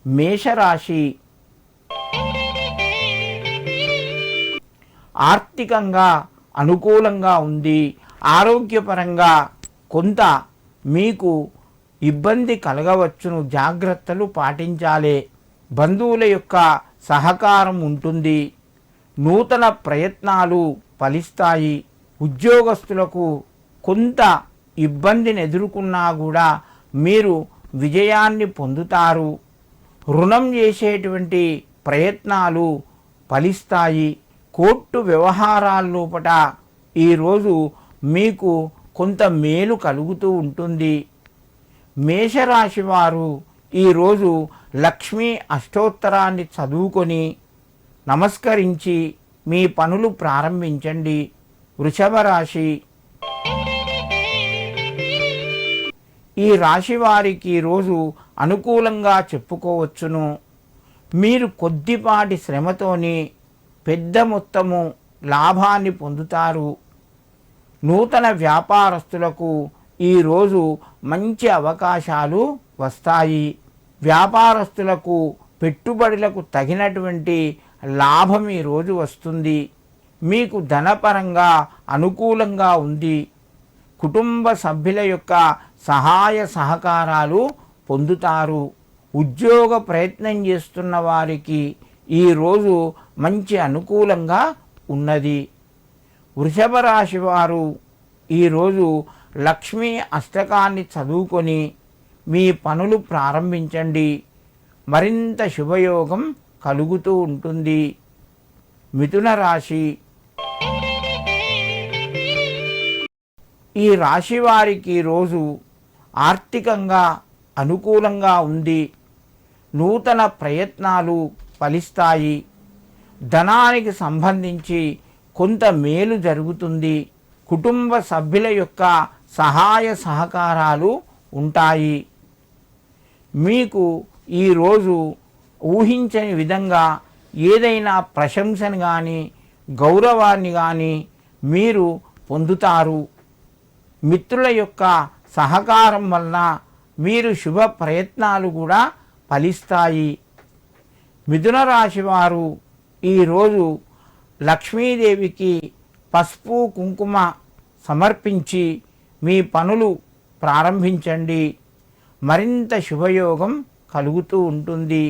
మేషరాశి ఆర్థికంగా అనుకూలంగా ఉంది. ఆరోగ్యపరంగా కొంత మీకు ఇబ్బంది కలగవచ్చును, జాగ్రత్తలు పాటించాలి. బంధువుల యొక్క సహకారం ఉంటుంది. నూతన ప్రయత్నాలు ఫలిస్తాయి. ఉద్యోగస్తులకు కొంత ఇబ్బందిని ఎదుర్కొన్నా కూడా మీరు విజయాన్ని పొందుతారు. రుణం చేసేటువంటి ప్రయత్నాలు ఫలిస్తాయి. కోర్టు వ్యవహారాల లోపట ఈరోజు మీకు కొంత మేలు కలుగుతూ ఉంటుంది. మేషరాశి వారు ఈరోజు లక్ష్మీ అష్టోత్తరాన్ని చదువుకొని నమస్కరించి మీ పనులు ప్రారంభించండి. వృషభ రాశి ఈ రాశి వారికి ఈరోజు అనుకూలంగా చెప్పుకోవచ్చును. మీరు కొద్దిపాటి శ్రమతోని పెద్ద మొత్తము లాభాన్ని పొందుతారు. నూతన వ్యాపారస్తులకు ఈరోజు మంచి అవకాశాలు వస్తాయి. వ్యాపారస్తులకు పెట్టుబడులకు తగినటువంటి లాభం ఈరోజు వస్తుంది. మీకు ధనపరంగా అనుకూలంగా ఉంది. కుటుంబ సభ్యుల యొక్క సహాయ సహకారాలు పొందుతారు. ఉద్యోగ ప్రయత్నం చేస్తున్న వారికి ఈరోజు మంచి అనుకూలంగా ఉన్నది. వృషభ రాశి వారు ఈరోజు లక్ష్మీ అష్టకాన్ని చదువుకొని మీ పనులు ప్రారంభించండి. మరింత శుభయోగం కలుగుతూ ఉంటుంది. మిథున రాశి ఈ రాశి వారికి ఈరోజు ఆర్థికంగా అనుకూలంగా ఉంది. నూతన ప్రయత్నాలు ఫలిస్తాయి. ధనానికి సంబంధించి కొంత మేలు జరుగుతుంది. కుటుంబ సభ్యుల యొక్క సహాయ సహకారాలు ఉంటాయి. మీకు ఈరోజు ఊహించని విధంగా ఏదైనా ప్రశంసను కానీ గౌరవాన్ని కానీ మీరు పొందుతారు. మిత్రుల యొక్క సహకారం వలన మీరు శుభ ప్రయత్నాలు కూడా ఫలిస్తాయి. మిథున రాశి వారు ఈరోజు లక్ష్మీదేవికి పసుపు కుంకుమ సమర్పించి మీ పనులు ప్రారంభించండి. మరింత శుభయోగం కలుగుతూ ఉంటుంది.